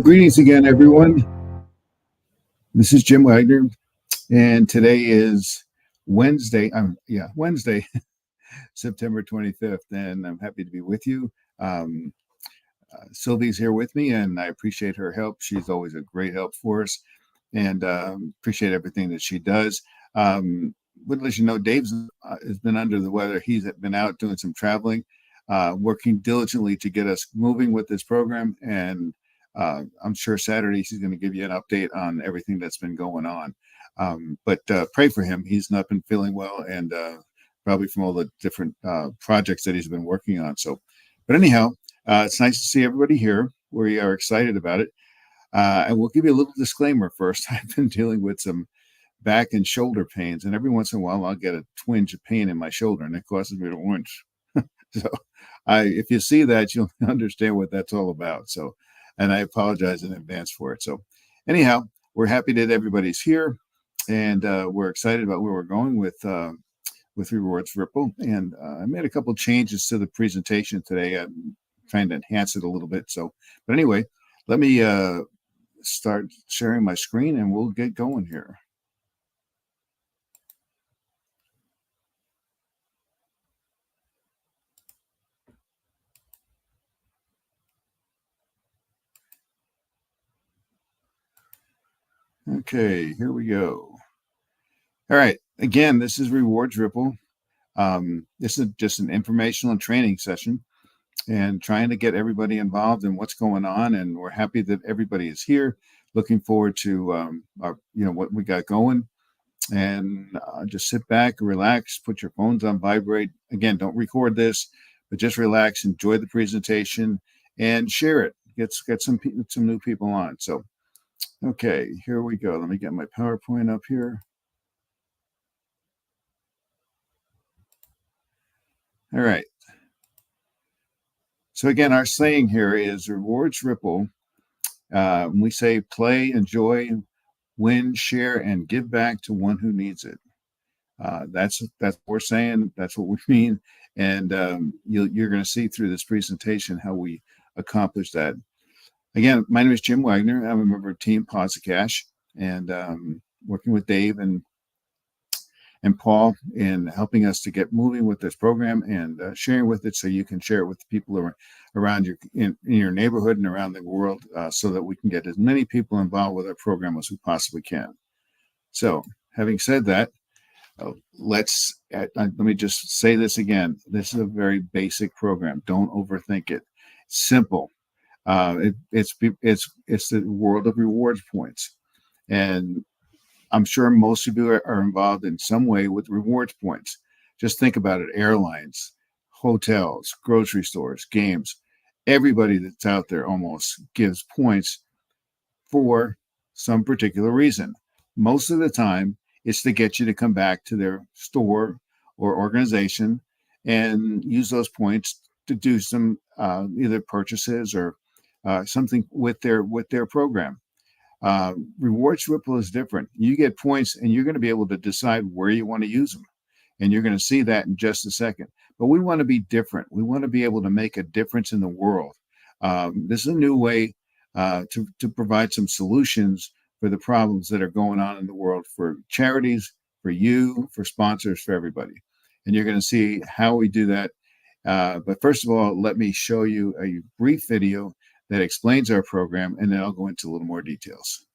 Greetings again, everyone. This is Jim Wagner, and today is Wednesday. Wednesday, September 25th, and I'm happy to be with you. Sylvie's here with me, and I appreciate her help. She's always a great help for us, and appreciate everything that she does. Would let you know, Dave's has been under the weather. He's been out doing some traveling, working diligently to get us moving with this program, and I'm sure Saturday he's going to give you an update on everything that's been going on. But pray for him. He's not been feeling well, and probably from all the different projects that he's been working on. But anyhow, it's nice to see everybody here. We are excited about it. And we'll give you a little disclaimer first. I've been dealing with some back and shoulder pains, and every once in a while I'll get a twinge of pain in my shoulder, and it causes me to wince. So if you see that, you'll understand what that's all about. And I apologize in advance for it. So anyhow, we're happy that everybody's here, and we're excited about where we're going with Rewards Ripple. And I made a couple changes to the presentation today. I'm trying to enhance it a little bit. But anyway, let me start sharing my screen, and we'll get going here. Okay, here we go. All right. Again, this is Rewards Ripple. This is just an informational and training session, and trying to get everybody involved in what's going on. And we're happy that everybody is here. Looking forward to what we got going. And just sit back, relax, put your phones on vibrate. Again, don't record this, but just relax, enjoy the presentation, and share it. Get some new people on. So. Okay, here we go. Let me get my PowerPoint up here. All right. So again, our saying here is Rewards Ripple. We say play, enjoy, win, share, and give back to one who needs it. That's what we're saying. That's what we mean. And you're going to see through this presentation how we accomplish that. Again, my name is Jim Wagner. I'm a member of Team Cash, and working with Dave and Paul in helping us to get moving with this program, and sharing with it so you can share it with the people around in your neighborhood and around the world, so that we can get as many people involved with our program as we possibly can. So, having said that, let me just say this again. This is a very basic program. Don't overthink it. Simple. It's the world of rewards points, and I'm sure most of you are involved in some way with rewards points. Just think about it: airlines, hotels, grocery stores, games. Everybody that's out there almost gives points for some particular reason. Most of the time, it's to get you to come back to their store or organization and use those points to do some either purchases or something with their program. Rewards Ripple is different. You get points, and you're going to be able to decide where you want to use them, and you're going to see that in just a second. But we want to be different. We want to be able to make a difference in the world. This is a new way to provide some solutions for the problems that are going on in the world, for charities, for you, for sponsors, for everybody. And you're going to see how we do that. But first of all, let me show you a brief video that explains our program, and then I'll go into a little more details.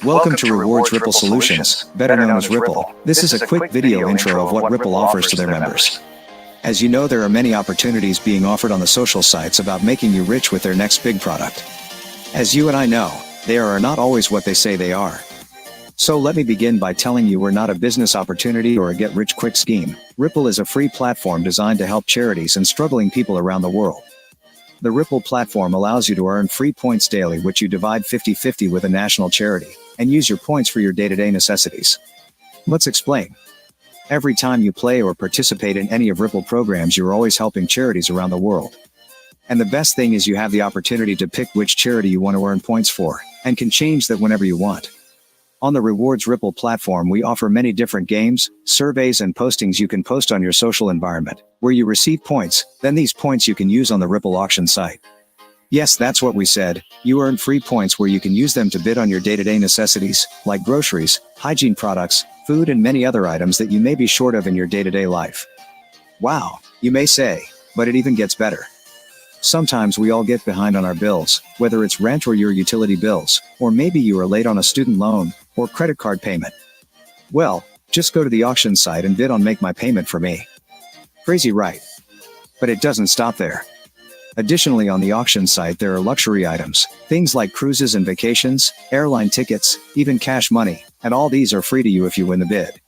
Welcome to Rewards Ripple Solutions, better known as Ripple. This is a quick video intro of what Ripple offers to their members. As you know, there are many opportunities being offered on the social sites about making you rich with their next big product. As you and I know, they are not always what they say they are. So let me begin by telling you we're not a business opportunity or a get-rich-quick scheme. Ripple is a free platform designed to help charities and struggling people around the world. The Ripple platform allows you to earn free points daily, which you divide 50-50 with a national charity, and use your points for your day-to-day necessities. Let's explain. Every time you play or participate in any of Ripple programs, you're always helping charities around the world. And the best thing is you have the opportunity to pick which charity you want to earn points for, and can change that whenever you want. On the Rewards Ripple platform, we offer many different games, surveys, and postings you can post on your social environment, where you receive points. Then these points you can use on the Ripple auction site. Yes, that's what we said. You earn free points where you can use them to bid on your day-to-day necessities, like groceries, hygiene products, food, and many other items that you may be short of in your day-to-day life. Wow, you may say, but it even gets better. Sometimes we all get behind on our bills, whether it's rent or your utility bills, or maybe you are late on a student loan or credit card payment. Well, just go to the auction site and bid on Make My Payment for Me. Crazy, right? But it doesn't stop there. Additionally, on the auction site there are luxury items, things like cruises and vacations, airline tickets, even cash money, and all these are free to you if you win the bid.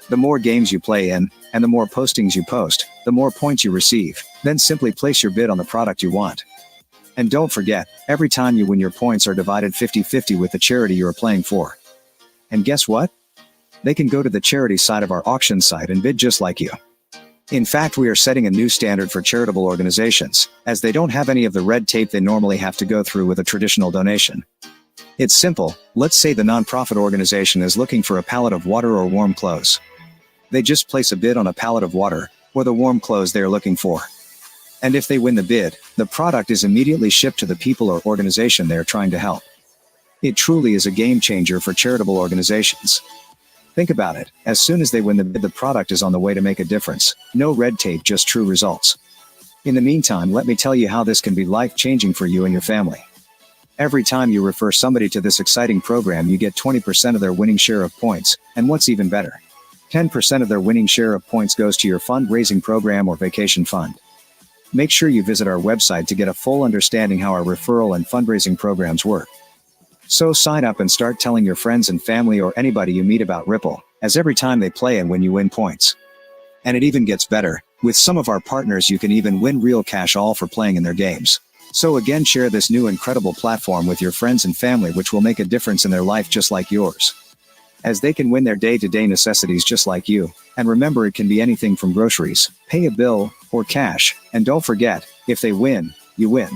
The more games you play in, and the more postings you post, the more points you receive. Then simply place your bid on the product you want. And don't forget, every time you win your points are divided 50-50 with the charity you are playing for. And guess what? They can go to the charity side of our auction site and bid just like you. In fact, we are setting a new standard for charitable organizations, as they don't have any of the red tape they normally have to go through with a traditional donation. It's simple. Let's say the nonprofit organization is looking for a pallet of water or warm clothes. They just place a bid on a pallet of water, or the warm clothes they are looking for. And if they win the bid, the product is immediately shipped to the people or organization they are trying to help. It truly is a game changer for charitable organizations. Think about it, as soon as they win the bid, the product is on the way to make a difference. No red tape, just true results. In the meantime, let me tell you how this can be life-changing for you and your family. Every time you refer somebody to this exciting program, you get 20% of their winning share of points, and what's even better, 10% of their winning share of points goes to your fundraising program or vacation fund. Make sure you visit our website to get a full understanding how our referral and fundraising programs work. So sign up and start telling your friends and family or anybody you meet about Ripple, as every time they play and win you win points. And it even gets better, with some of our partners you can even win real cash all for playing in their games. So again, share this new incredible platform with your friends and family, which will make a difference in their life just like yours. As they can win their day-to-day necessities just like you. And remember, it can be anything from groceries, pay a bill, or cash. And don't forget, if they win, you win.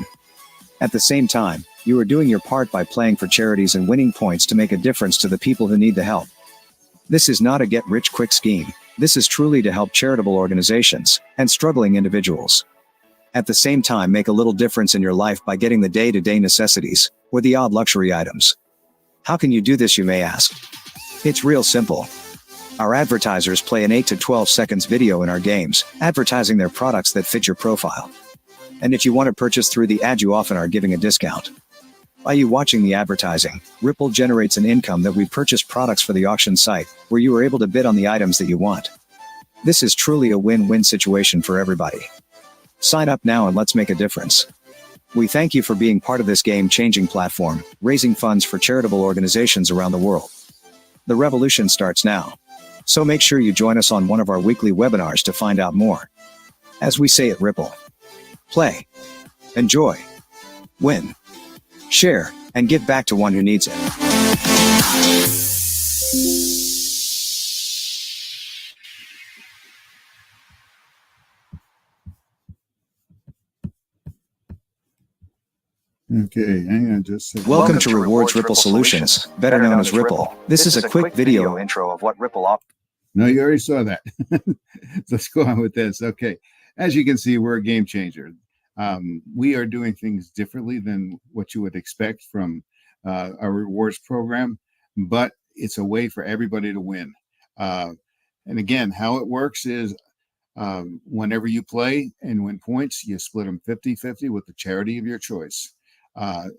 At the same time, you are doing your part by playing for charities and winning points to make a difference to the people who need the help. This is not a get-rich-quick scheme. This is truly to help charitable organizations and struggling individuals. At the same time, make a little difference in your life by getting the day-to-day necessities, or the odd luxury items. How can you do this, you may ask? It's real simple. Our advertisers play an 8 to 12 seconds video in our games, advertising their products that fit your profile. And if you want to purchase through the ad, you often are giving a discount. By you watching the advertising, Ripple generates an income that we purchase products for the auction site, where you are able to bid on the items that you want. This is truly a win-win situation for everybody. Sign up now and let's make a difference. We thank you for being part of this game-changing platform, raising funds for charitable organizations around the world. The revolution starts now. So make sure you join us on one of our weekly webinars to find out more. As we say at Ripple, play, enjoy, win, share, and give back to one who needs it. Okay, hang on just a second. Welcome to Rewards Ripple Solutions, better known as Ripple. This is a quick video intro of what Ripple offers. No, you already saw that. Let's go on with this. Okay. As you can see, we're a game changer. We are doing things differently than what you would expect from our rewards program, but it's a way for everybody to win. And again, how it works is whenever you play and win points, you split them 50-50 with the charity of your choice.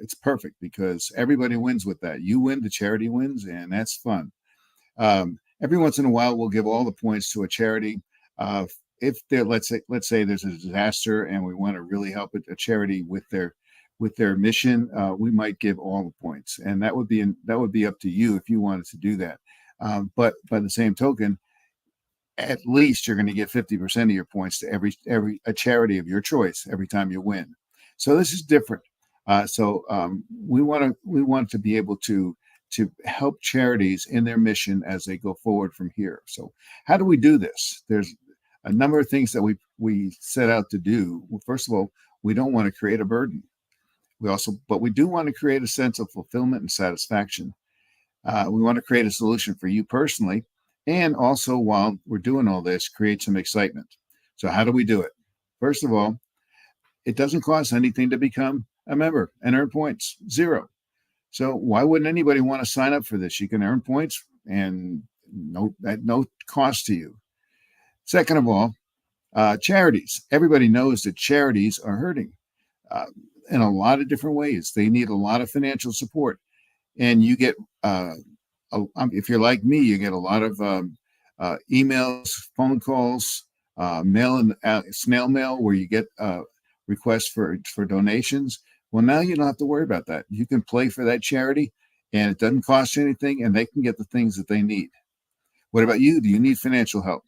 It's perfect because everybody wins with that. You win, the charity wins, and that's fun. Every once in a while, we'll give all the points to a charity. If there, let's say there's a disaster and we want to really help a charity with their mission, we might give all the points, and that would be up to you if you wanted to do that. But by the same token, at least you're going to get 50% of your points to a charity of your choice every time you win. So this is different. We want to be able to help charities in their mission as they go forward from here. So how do we do this? There's a number of things that we set out to do. Well, first of all, we don't want to create a burden. But we do want to create a sense of fulfillment and satisfaction. We want to create a solution for you personally, and also while we're doing all this, create some excitement. So how do we do it? First of all, it doesn't cost anything to become a member and earn points. Zero. So why wouldn't anybody want to sign up for this? You can earn points and at no cost to you. Second of all, charities. Everybody knows that charities are hurting uh, in a lot of different ways. They need a lot of financial support, and you get if you're like me, you get a lot of emails, phone calls, mail and snail mail, where you get requests for donations. Well, now you don't have to worry about that. You can play for that charity, and it doesn't cost you anything, and they can get the things that they need. What about you? Do you need financial help?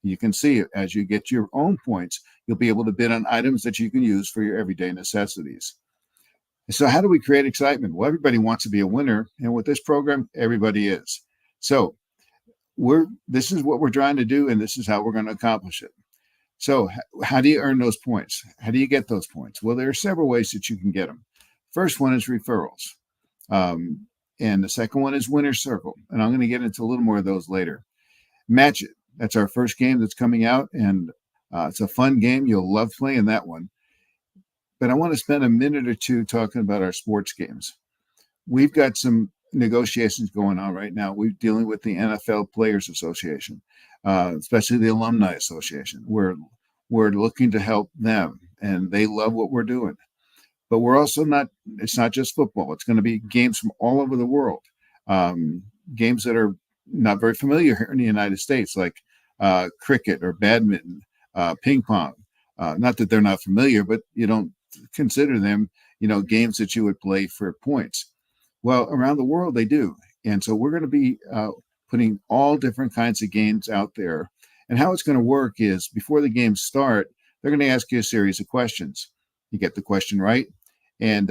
You can see it as you get your own points. You'll be able to bid on items that you can use for your everyday necessities. So how do we create excitement? Well, everybody wants to be a winner, and with this program, everybody is. So this is what we're trying to do, and this is how we're going to accomplish it. So how do you earn those points? How do you get those points? Well, there are several ways that you can get them. First one is referrals, and the second one is winner circle, and I'm going to get into a little more of those later. Matchet. That's our first game that's coming out, and it's a fun game. You'll love playing that one. But I want to spend a minute or two talking about our sports games. We've got some negotiations going on right now. We're dealing with the NFL Players Association, especially the Alumni Association. We're looking to help them, and they love what we're doing. But we're also it's not just football. It's going to be games from all over the world, games that are not very familiar here in the United States, like cricket or badminton, ping pong. Not that they're not familiar, but you don't consider them, games that you would play for points. Well, around the world they do. And so we're going to be putting all different kinds of games out there. And how it's going to work is before the games start, they're going to ask you a series of questions. You get the question right, and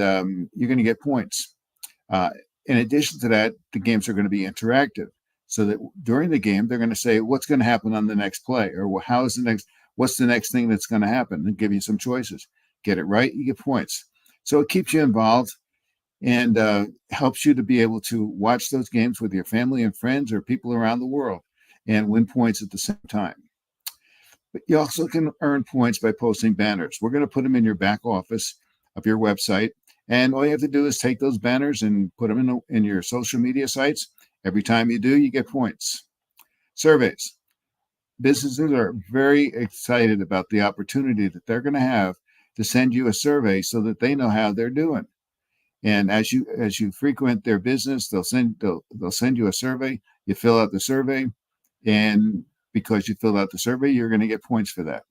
you're going to get points. In addition to that, the games are going to be interactive. So that during the game, they're going to say, what's going to happen on the next play? Or what's the next thing that's going to happen? And give you some choices. Get it right, you get points. So it keeps you involved and helps you to be able to watch those games with your family and friends or people around the world and win points at the same time. But you also can earn points by posting banners. We're going to put them in your back office of your website. And all you have to do is take those banners and put them in your social media sites. Every time you do, you get points. Surveys. Businesses are very excited about the opportunity that they're going to have to send you a survey so that they know how they're doing. And as you frequent their business, they'll send you a survey. You fill out the survey, and because you filled out the survey, you're going to get points for that.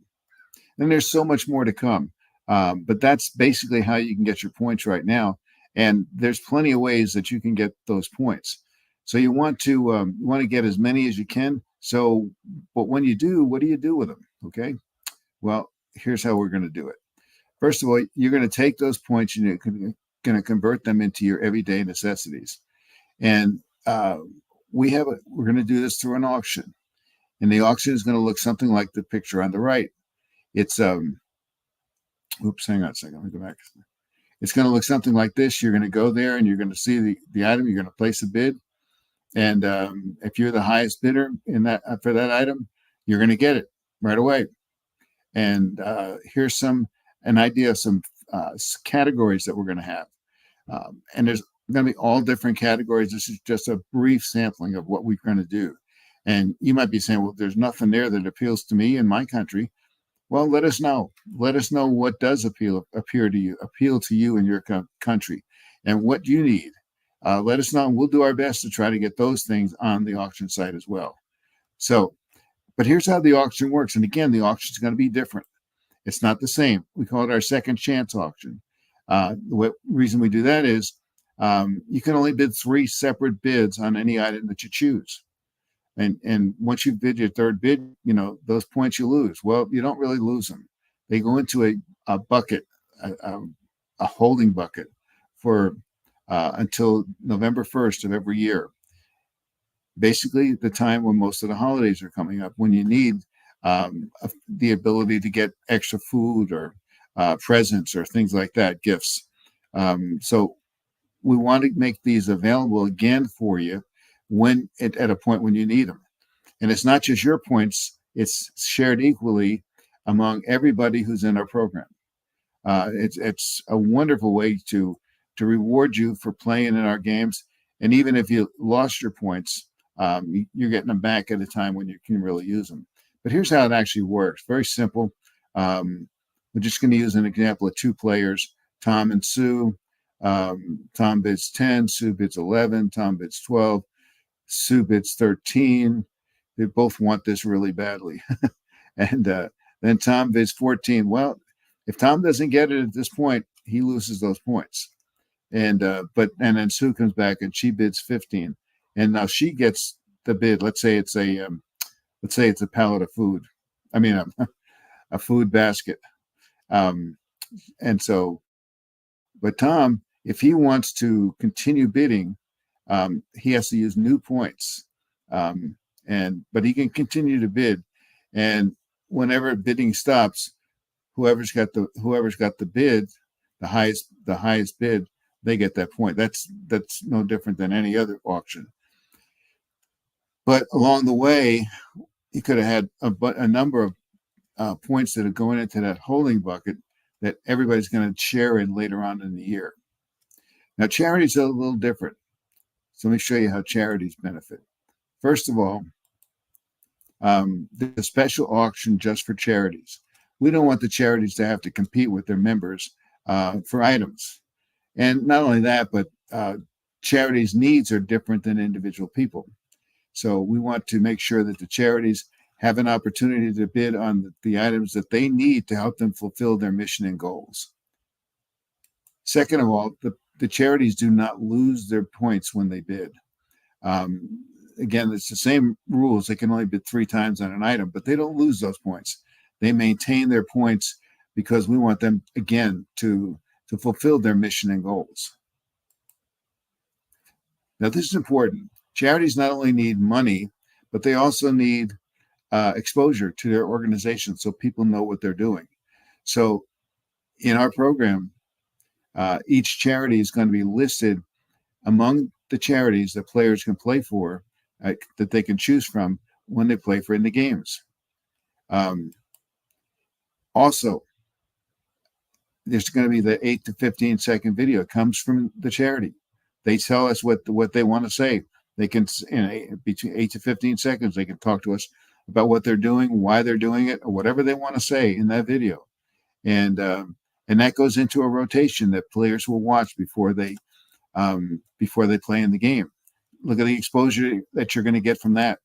And there's so much more to come, but that's basically how you can get your points right now. And there's plenty of ways that you can get those points. So you want to get as many as you can. So, but when you do, what do you do with them? Okay. Well, here's how we're going to do it. First of all, you're going to take those points and you're going to convert them into your everyday necessities. And we're going to do this through an auction. And the auction is going to look something like the picture on the right. It's oops, hang on a second. Let me go back. It's going to look something like this. You're going to go there and you're going to see the item. You're going to place a bid. And if you're the highest bidder for that item, you're going to get it right away. And here's an idea of some categories that we're going to have. And there's going to be all different categories. This is just a brief sampling of what we're going to do. And you might be saying, well, there's nothing there that appeals to me in my country. Well, let us know. Let us know what does appeal to you in your country, and what you need. Let us know, and we'll do our best to try to get those things on the auction site as well. So, but here's how the auction works. And again, the auction is going to be different. It's not the same. We call it our second chance auction. The reason we do that is you can only bid 3 separate bids on any item that you choose. And once you bid your third bid, those points you lose. Well, you don't really lose them. They go into a bucket, a holding bucket for until November 1st of every year. Basically, the time when most of the holidays are coming up, when you need the ability to get extra food or presents or things like that, gifts. So we want to make these available again for you at a point when you need them. And it's not just your points, it's shared equally among everybody who's in our program. It's a wonderful way to reward you for playing in our games. And even if you lost your points, you're getting them back at a time when you can really use them. But here's how it actually works. Very simple. We're just going to use an example of 2 players, Tom and Sue. Tom bids 10, Sue bids 11, Tom bids 12, Sue bids 13. They both want this really badly. And then Tom bids 14. Well, if Tom doesn't get it at this point, he loses those points. And then Sue comes back and she bids 15. And now she gets the bid. Let's say it's a pallet of food. I mean, a food basket. And so, but Tom, if he wants to continue bidding, he has to use new points. But he can continue to bid. And whenever bidding stops, whoever's got the bid, the highest bid, they get that point. That's no different than any other auction. But along the way, you could have had a number of points that are going into that holding bucket that everybody's going to share in later on in the year. Now, charities are a little different. So let me show you how charities benefit. First of all, there's a special auction just for charities. We don't want the charities to have to compete with their members for items. And not only that, but charities' needs are different than individual people. So we want to make sure that the charities have an opportunity to bid on the items that they need to help them fulfill their mission and goals. Second of all, the charities do not lose their points when they bid. Again, it's the same rules. They can only bid 3 times on an item, but they don't lose those points. They maintain their points because we want them, again, to fulfill their mission and goals. Now, this is important. Charities not only need money, but they also need exposure to their organization so people know what they're doing. So in our program, each charity is going to be listed among the charities that players can play for, that they can choose from when they play for in the games. Also, there's going to be the 8 to 15 second video. It comes from the charity. They tell us what they want to say. They can, between 8 to 15 seconds, they can talk to us about what they're doing, why they're doing it, or whatever they want to say in that video. And that goes into a rotation that players will watch before they play in the game. Look at the exposure that you're going to get from that.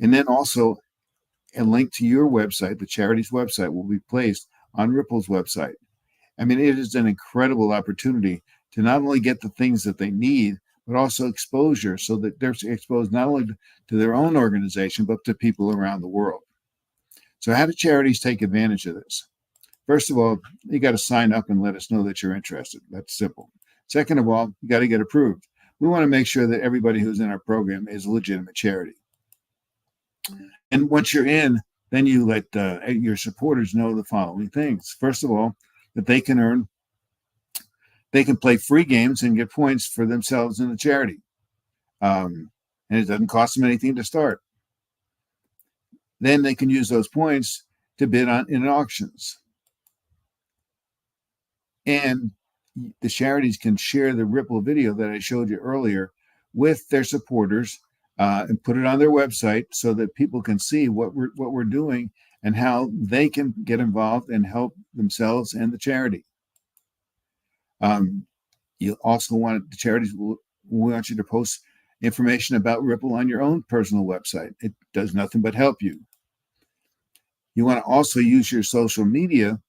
And then also a link to your website, the charity's website, will be placed on Ripple's website. I mean, it is an incredible opportunity to not only get the things that they need, but also exposure so that they're exposed not only to their own organization, but to people around the world. So how do charities take advantage of this? First of all, you got to sign up and let us know that you're interested. That's simple. Second of all, you got to get approved. We want to make sure that everybody who's in our program is a legitimate charity. And once you're in, then you let your supporters know the following things. First of all, that they can play free games and get points for themselves in the charity. And it doesn't cost them anything to start. Then they can use those points to bid in auctions. And the charities can share the Ripple video that I showed you earlier with their supporters and put it on their website so that people can see what we're doing and how they can get involved and help themselves and the charity. You also want the charities we want you to post information about Ripple on your own personal website. It does nothing but help you. You want to also use your social media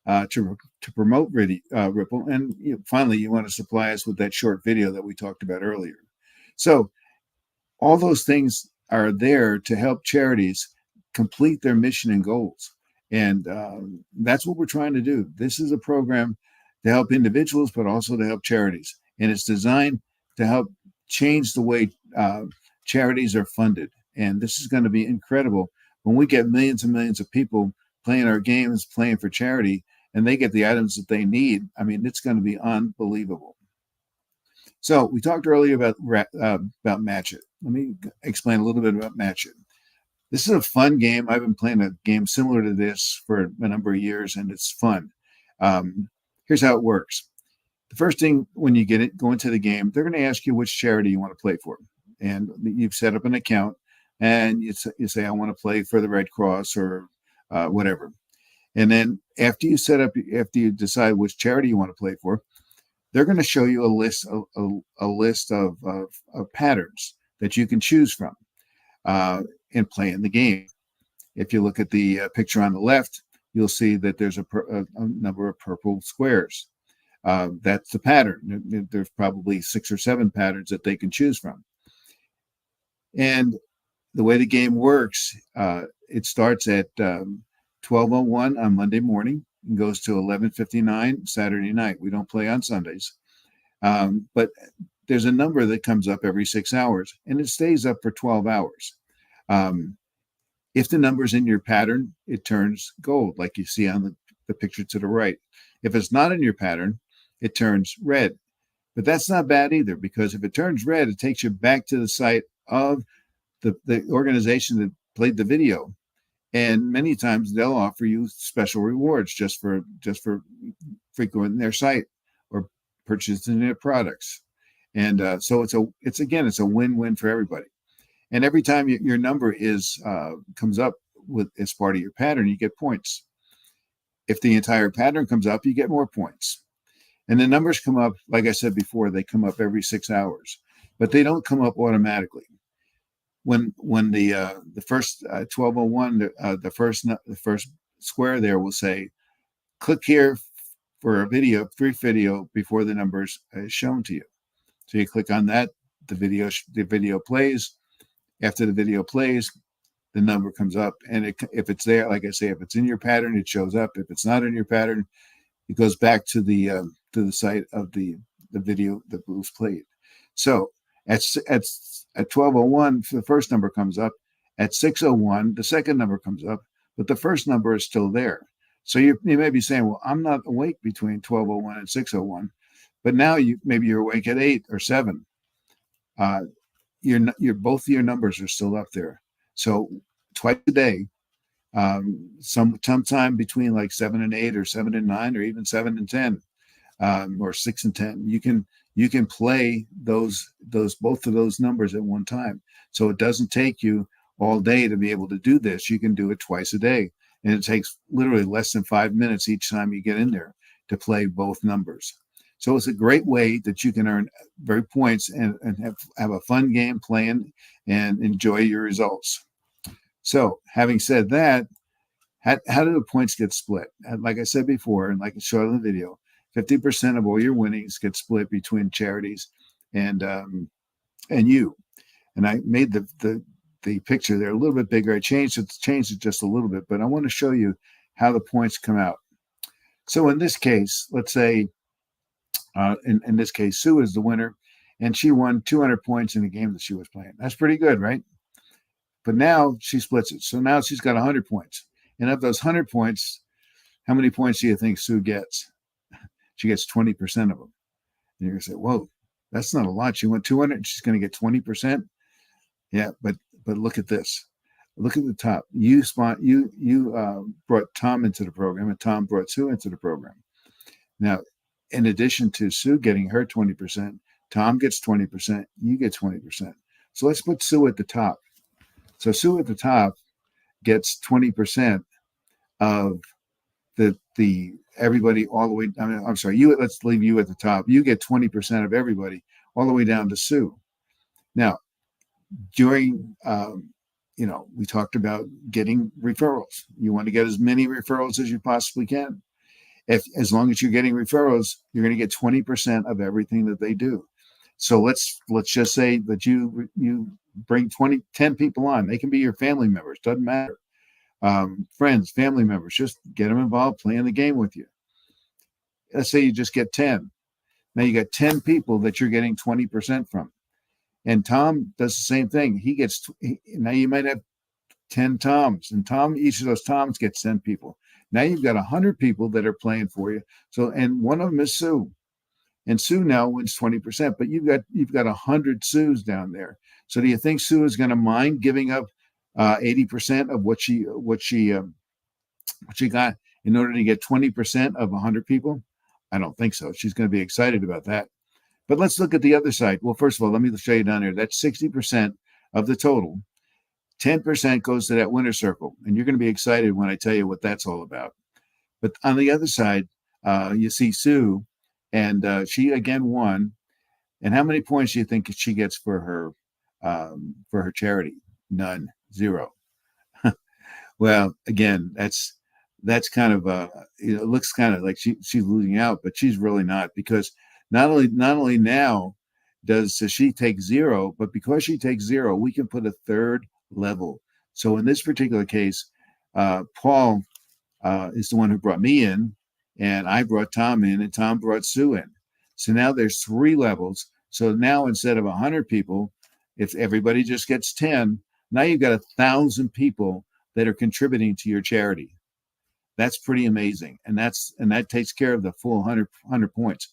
to promote Ripple. And finally, you want to supply us with that short video that we talked about earlier. So all those things are there to help charities complete their mission and goals. And that's what we're trying to do. This is a program to help individuals, but also to help charities. And it's designed to help change the way charities are funded. And this is going to be incredible when we get millions and millions of people playing our games, playing for charity, and they get the items that they need. I mean, it's going to be unbelievable. So we talked earlier about Matchet. Let me explain a little bit about Matchet. This is a fun game. I've been playing a game similar to this for a number of years, and it's fun. Here's how it works. The first thing when you go into the game, they're going to ask you which charity you want to play for. And you've set up an account and you say, I want to play for the Red Cross or whatever. And then after you decide which charity you want to play for, they're going to show you a list of patterns that you can choose from and play in the game. If you look at the picture on the left, you'll see that there's a number of purple squares. That's the pattern. There's probably 6 or 7 patterns that they can choose from. And the way the game works, it starts at 12:01 on Monday morning and goes to 11:59 Saturday night. We don't play on Sundays. But there's a number that comes up every 6 hours, and it stays up for 12 hours. If the number's in your pattern, it turns gold, like you see on the picture to the right. If it's not in your pattern, it turns red. But that's not bad either, because if it turns red, it takes you back to the site of the organization that played the video. And many times they'll offer you special rewards just for frequenting their site or purchasing their products. And so it's a win-win for everybody. And every time your number comes up as part of your pattern, you get points. If the entire pattern comes up, you get more points. And the numbers come up, like I said before, they come up every 6 hours, but they don't come up automatically. When the first 12:01, the first square there will say, click here for a brief video before the numbers is shown to you. So you click on that, the video plays. After the video plays, the number comes up, and if it's there, like I say, if it's in your pattern, it shows up. If it's not in your pattern, it goes back to the site of the video that was played. So at 12:01, the first number comes up. At 6:01, the second number comes up, but the first number is still there. So you may be saying, well, I'm not awake between 12:01 and 6:01, but now maybe you're awake at 8 or 7. Both of your numbers are still up there. So twice a day, sometime between like 7 and 8 or 7 and 9 or even 7 and 10, or 6 and 10, you can play both of those numbers at one time. So it doesn't take you all day to be able to do this. You can do it twice a day, and it takes literally less than 5 minutes each time you get in there to play both numbers. So it's a great way that you can earn points and have a fun game playing and enjoy your results. So having said that, how do the points get split? Like I said before, and like I showed in the video, 50% of all your winnings get split between charities and you. And I made the picture there a little bit bigger. I changed it just a little bit, but I want to show you how the points come out. So in this case, let's say, in this case, Sue is the winner, and she won 200 points in the game that she was playing. That's pretty good, right? But now she splits it. So now she's got 100 points. And of those 100 points, how many points do you think Sue gets? She gets 20% of them. And you're going to say, whoa, that's not a lot. She won 200 and she's going to get 20%. Yeah, but look at this. Look at the top. You brought Tom into the program, and Tom brought Sue into the program. Now, in addition to Sue getting her 20%, Tom gets 20%, you get 20%. So let's put Sue at the top. So Sue at the top gets 20% of the everybody all the way. I'm sorry. Let's leave you at the top. You get 20% of everybody all the way down to Sue. Now, during we talked about getting referrals. You want to get as many referrals as you possibly can. As long as you're getting referrals, you're going to get 20% of everything that they do. So let's just say that you bring 10 people on. They can be your family members. Doesn't matter. Friends, family members, just get them involved, playing the game with you. Let's say you just get 10. Now you got 10 people that you're getting 20% from. And Tom does the same thing. Now you might have 10 Toms, and each of those Toms gets 10 people. Now you've got 100 people that are playing for you. So, and one of them is Sue, and Sue now wins 20%. But you've got 100 Sues down there. So, do you think Sue is going to mind giving up 80% of what she got in order to get 20% of 100 people? I don't think so. She's going to be excited about that. But let's look at the other side. Well, first of all, let me show you down here. That's 60% of the total. 10% goes to that winner circle. And you're going to be excited when I tell you what that's all about. But on the other side, you see Sue, and she again won. And how many points do you think she gets for her charity? None, zero. Well, again, that's kind of it looks kind of like she's losing out, but she's really not, because not only now does she take zero, but because she takes zero, we can put a third level. So in this particular case, Paul is the one who brought me in, and I brought Tom in, and Tom brought Sue in. So now there's 3 levels. So now instead of 100 people, if everybody just gets 10, now you've got 1,000 people that are contributing to your charity. That's pretty amazing, and that takes care of the full 100 points.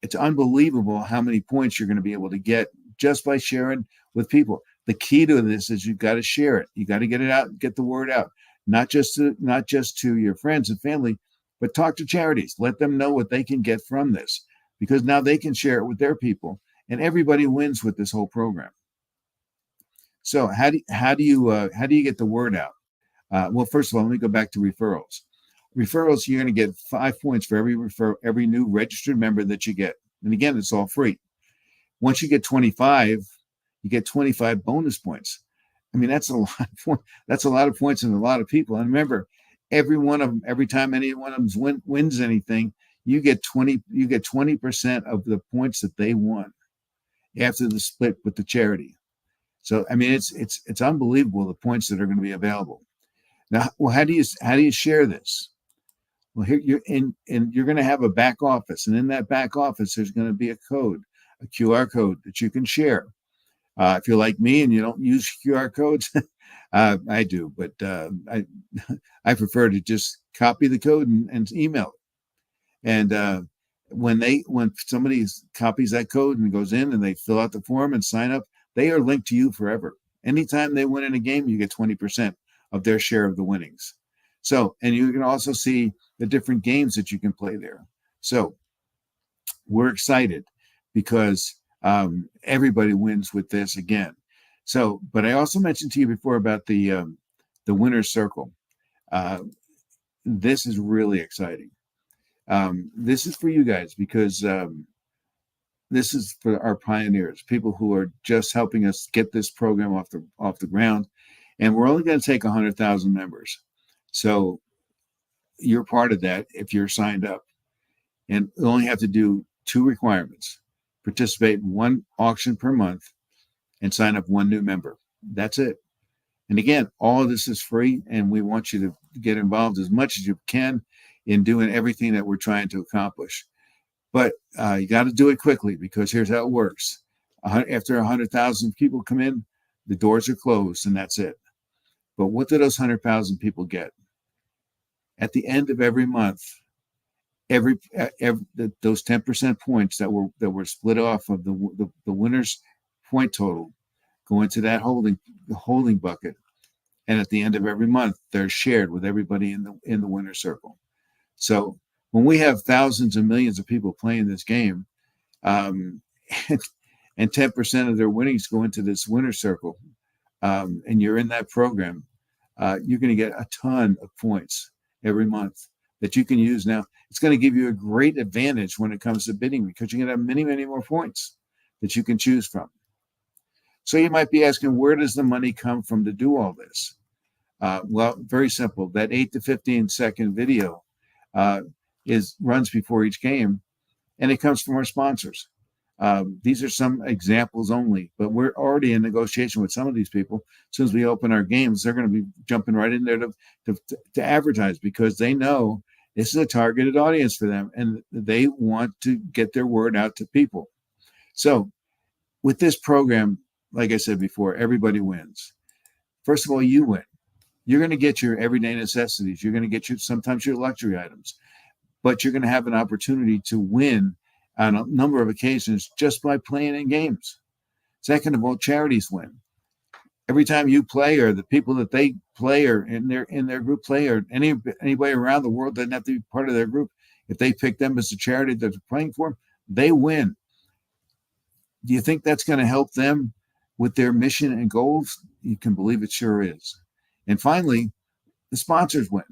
It's unbelievable how many points you're going to be able to get just by sharing with people. The key to this is you've got to share it. You got to get it out, get the word out, not just to your friends and family, but talk to charities. Let them know what they can get from this, because now they can share it with their people, and everybody wins with this whole program. So how do you get the word out? Well, first of all, let me go back to referrals. Referrals, you're going to get 5 points for every new registered member that you get. And again, it's all free. Once you get 25, you get 25 bonus points. I mean, that's a lot of points. That's a lot of points and a lot of people. And remember, every one of them, every time any one of them wins anything, you get 20% of the points that they won after the split with the charity. So I mean, it's unbelievable the points that are going to be available. Now, well, how do you share this? Well, here you're going to have a back office, and in that back office, there's going to be a code, a QR code that you can share. If you're like me and you don't use QR codes, I do, but I prefer to just copy the code and email it. And when somebody copies that code and goes in and they fill out the form and sign up, they are linked to you forever. Anytime they win in a game, you get 20% of their share of the winnings. So, and you can also see the different games that you can play there. So we're excited because everybody wins with this again. So, but I also mentioned to you before about the winner's circle. This is really exciting. This is for you guys because this is for our pioneers, people who are just helping us get this program off the ground. And we're only going to take 100,000 members. So you're part of that if you're signed up. And you only have to do 2 requirements: participate in 1 auction per month and sign up 1 new member. That's it. And again, all of this is free, and we want you to get involved as much as you can in doing everything that we're trying to accomplish. But you got to do it quickly, because here's how it works. After 100,000 people come in, the doors are closed, and that's it. But what do those 100,000 people get? At the end of every month, those 10% points that were split off of the winner's point total go into that holding bucket, and at the end of every month, they're shared with everybody in the winner's circle. So when we have thousands and millions of people playing this game, and 10% of their winnings go into this winner's circle, and you're in that program, you're going to get a ton of points every month that you can use. Now, it's going to give you a great advantage when it comes to bidding, because you're going to have many, many more points that you can choose from. So you might be asking, where does the money come from to do all this? Well, very simple. That 8 to 15 second video runs before each game, and it comes from our sponsors. These are some examples only, but we're already in negotiation with some of these people. As soon as we open our games, they're going to be jumping right in there to advertise, because they know this is a targeted audience for them, and they want to get their word out to people. So with this program, like I said before, everybody wins. First of all, you win. You're going to get your everyday necessities. You're going to get sometimes your luxury items, but you're going to have an opportunity to win on a number of occasions just by playing in games. Second of all, charities win. every time you play, or the people that they play, or in their group play, or anybody around the world doesn't have to be part of their group. If they pick them as a charity that they're playing for, they win. Do you think that's going to help them with their mission and goals? You can believe it sure is. And finally, the sponsors win.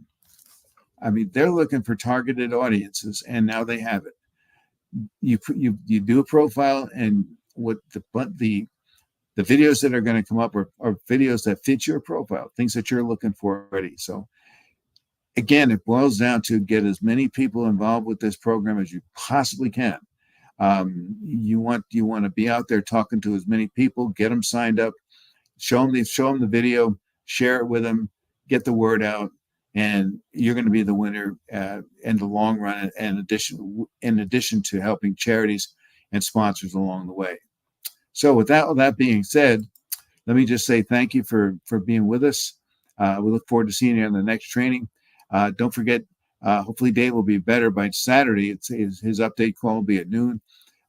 I mean, they're looking for targeted audiences, and now they have it. You do a profile, and what the videos that are going to come up are videos that fit your profile, things that you're looking for already. So again, it boils down to get as many people involved with this program as you possibly can. You want to be out there talking to as many people, get them signed up, show them the video, share it with them, get the word out, and you're going to be the winner in the long run. In addition to helping charities and sponsors along the way. So with that being said, let me just say thank you for being with us. We look forward to seeing you on the next training. Don't forget, hopefully Dave will be better by Saturday. His update call will be at noon.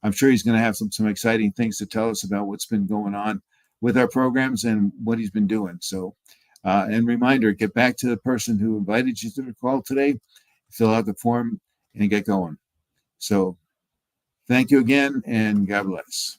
I'm sure he's going to have some exciting things to tell us about what's been going on with our programs and what he's been doing. So, and reminder, get back to the person who invited you to the call today, fill out the form, and get going. So thank you again, and God bless.